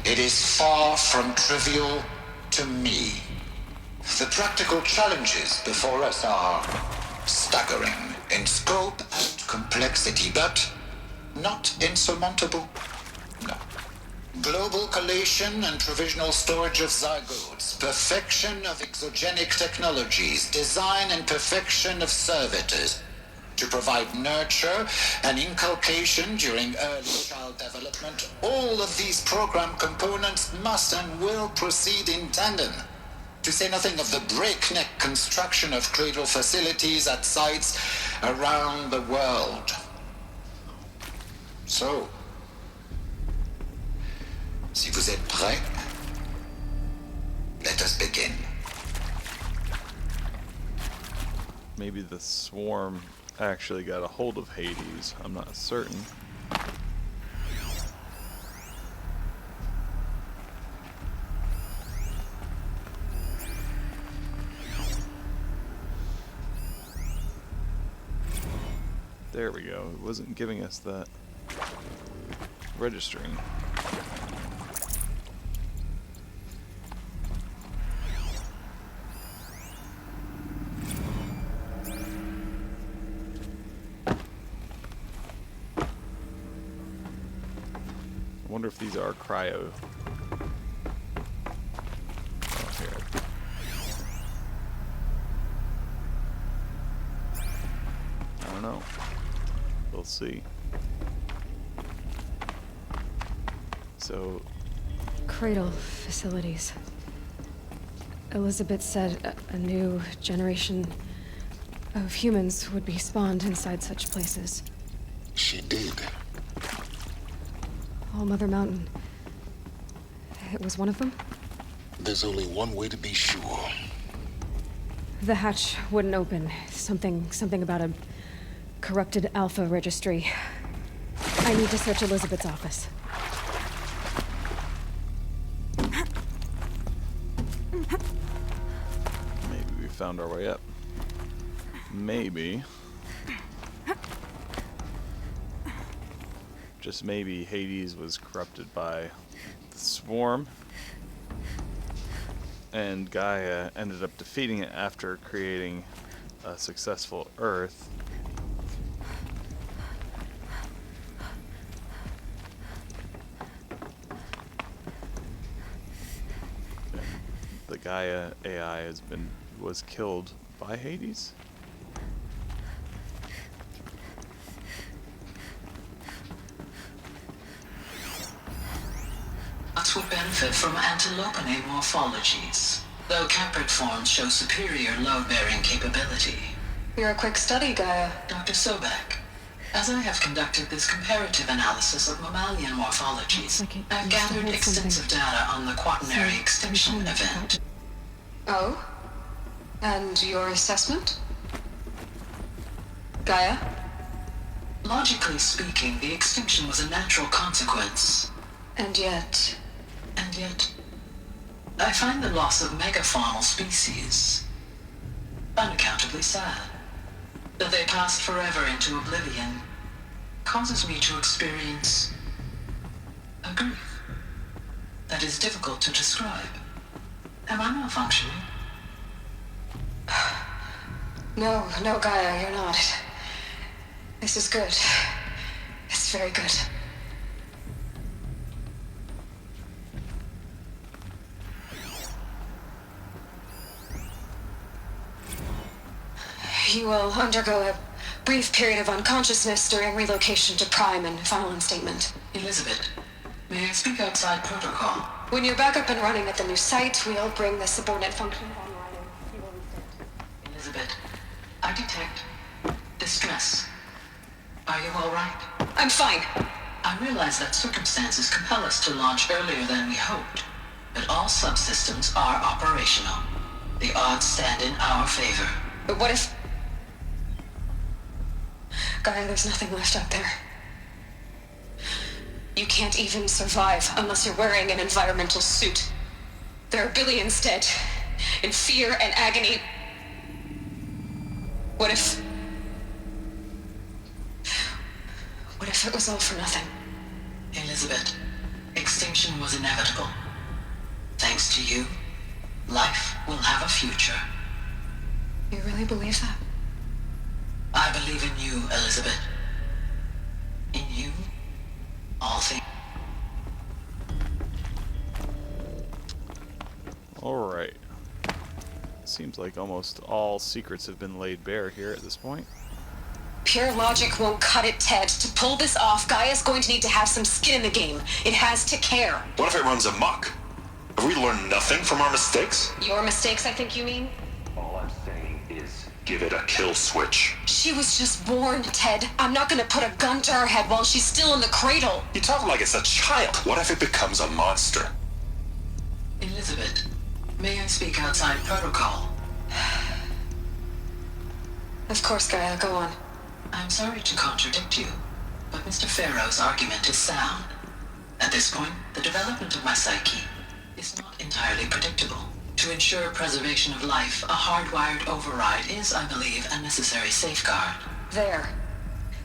it is far from trivial to me. The practical challenges before us are staggering in scope and complexity, but not insurmountable. No. Global collation and provisional storage of zygotes, perfection of exogenic technologies, design and perfection of servitors, to provide nurture and inculcation during early child development. All of these program components must and will proceed in tandem, to say nothing of the breakneck construction of cradle facilities at sites around the world. So, si vous êtes prêts, let us begin. Maybe the swarm actually got a hold of Hades. I'm not certain. There we go. It wasn't giving us that registering. I wonder if these are cryo. Oh, here. I don't know. We'll see. So, Cradle facilities. Elizabeth said a new generation of humans would be spawned inside such places. She did. All Mother Mountain. It was one of them? There's only one way to be sure. The hatch wouldn't open. Something about a corrupted Alpha registry. I need to search Elizabeth's office. maybe we found our way up. Maybe. Just maybe Hades was corrupted by the swarm, and Gaia ended up defeating it after creating a successful Earth. And the Gaia AI was killed by Hades. Would benefit from antilopinae morphologies, though caprid forms show superior load-bearing capability. You're a quick study, Gaia. Dr. Sobek, as I have conducted this comparative analysis of mammalian morphologies, I've gathered extensive data on the quaternary extinction event. Oh? And your assessment? Gaia? Logically speaking, the extinction was a natural consequence. And yet, I find the loss of megafaunal species unaccountably sad. That they passed forever into oblivion causes me to experience a grief that is difficult to describe. Am I malfunctioning? No, Gaia, you're not. This is good. It's very good. You will undergo a Brief period of unconsciousness during relocation to Prime and final instatement. Elizabeth, may I speak outside protocol? When you're back up and running at the new site, we'll bring the subordinate function online and you will reset. Elizabeth, I detect distress. Are you all right? I'm fine. I realize that circumstances compel us to launch earlier than we hoped, but all subsystems are operational. The odds stand in our favor. But what if... Gaia, there's nothing left out there. You can't even survive unless you're wearing an environmental suit. There are billions dead, in fear and agony. What if it was all for nothing? Elizabeth, extinction was inevitable. Thanks to you, life will have a future. You really believe that? I believe in you, Elizabeth. In you, all things. Alright. Seems like almost all secrets have been laid bare here at this point. Pure logic won't cut it, Ted. To pull this off, Gaia's going to need to have some skin in the game. It has to care. What if it runs amok? Have we learned nothing from our mistakes? Your mistakes, I think you mean? All I'm saying is give it a kill switch. She was just born, Ted. I'm not gonna put a gun to her head while she's still in the cradle. You talk like it's a child. What if it becomes a monster? Elizabeth, may I speak outside protocol? Of course, Gaia, go on. I'm sorry to contradict you, but Mr. Farrow's argument is sound. At this point, the development of my psyche is not entirely predictable. To ensure preservation of life, a hardwired override is, I believe, a necessary safeguard. There.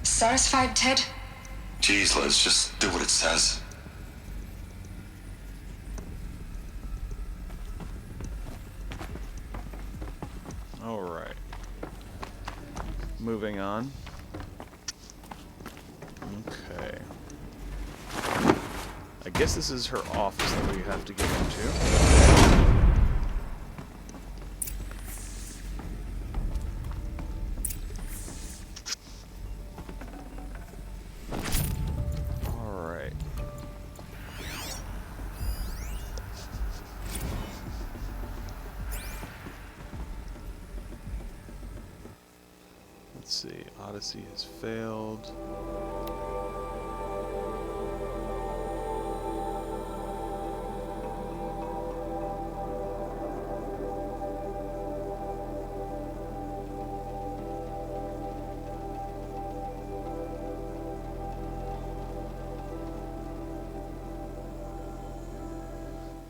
Satisfied, Ted? Jeez, Liz, just do what it says. Alright. Moving on. Okay. I guess this is her office that we have to get into. Alright. Let's see. Odyssey has failed.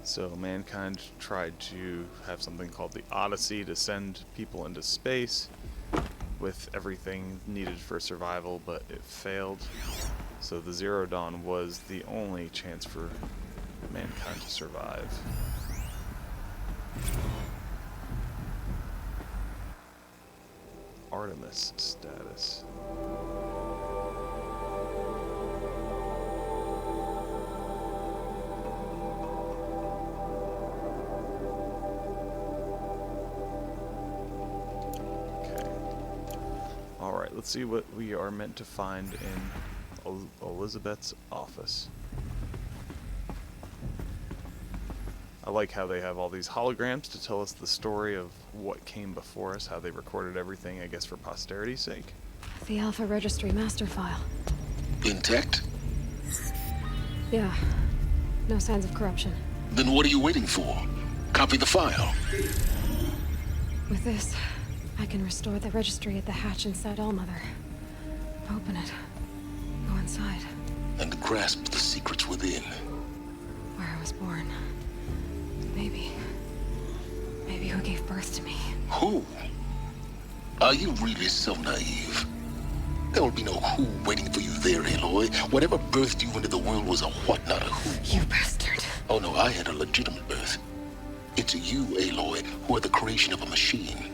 So mankind tried to have something called the Odyssey to send people into space with everything needed for survival, but it failed. So the Zero Dawn was the only chance for mankind to survive. Artemis status. Alright, let's see what we are meant to find in Elizabeth's office. I like how they have all these holograms to tell us the story of what came before us, how they recorded everything, I guess, for posterity's sake. The Alpha Registry master file. Intact? Yeah. No signs of corruption. Then what are you waiting for? Copy the file. With this, I can restore the registry at the hatch inside Allmother. Open it. Go inside. And grasp the secrets within. Where I was born. Maybe who gave birth to me. Who? Are you really so naive? There will be no who waiting for you there, Aloy. Whatever birthed you into the world was a what, not a who. You bastard. Oh no, I had a legitimate birth. It's you, Aloy, who are the creation of a machine.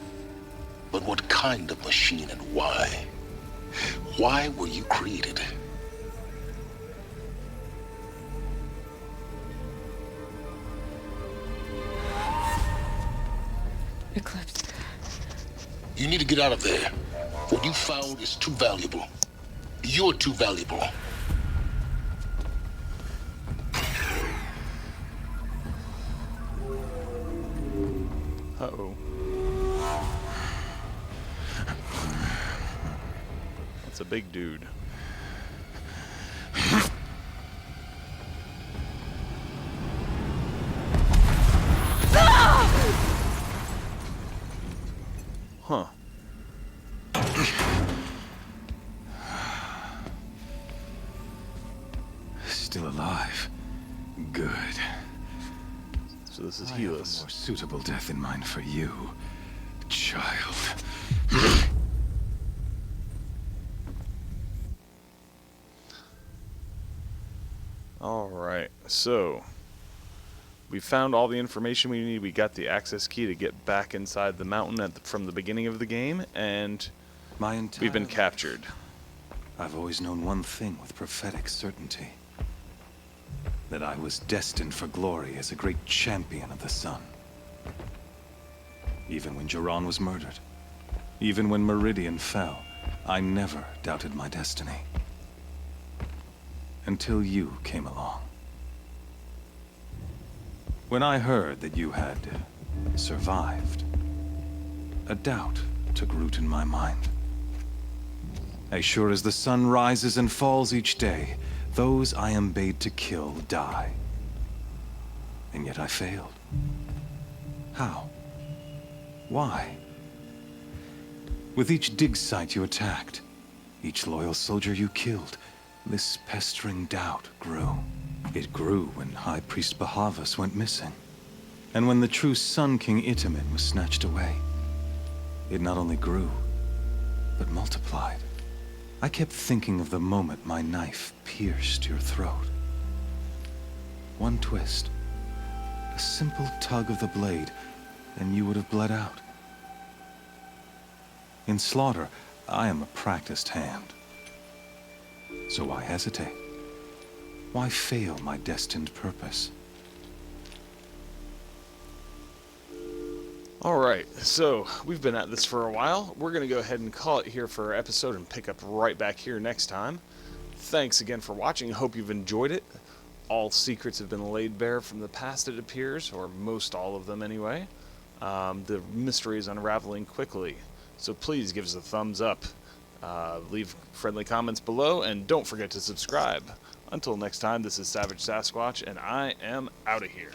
But what kind of machine and why? Why were you created? Eclipse. You need to get out of there. What you found is too valuable. You're too valuable. Uh-oh. That's a big dude. Huh. Still alive. Good. So this is I have a Helis. more suitable death in mind for you, child. Alright, so we found all the information we need. We got the access key to get back inside the mountain from the beginning of the game, and we've been captured. I've always known one thing with prophetic certainty. That I was destined for glory as a great champion of the sun. Even when Jiran was murdered, even when Meridian fell, I never doubted my destiny. Until you came along. When I heard that you had survived, a doubt took root in my mind. As sure as the sun rises and falls each day, those I am bade to kill die. And yet I failed. How? Why? With each dig site you attacked, each loyal soldier you killed, this pestering doubt grew. It grew when High Priest Bahavas went missing. And when the true Sun King Itamen was snatched away. It not only grew, but multiplied. I kept thinking of the moment my knife pierced your throat. One twist, a simple tug of the blade, and you would have bled out. In slaughter, I am a practiced hand. So why hesitate? Why fail my destined purpose? Alright, so we've been at this for a while. We're going to go ahead and call it here for our episode and pick up right back here next time. Thanks again for watching. Hope you've enjoyed it. All secrets have been laid bare from the past, it appears, or most all of them anyway. The mystery is unraveling quickly, so please give us a thumbs up. Leave friendly comments below, and don't forget to subscribe. Until next time, this is Savage Sasquatch, and I am out of here.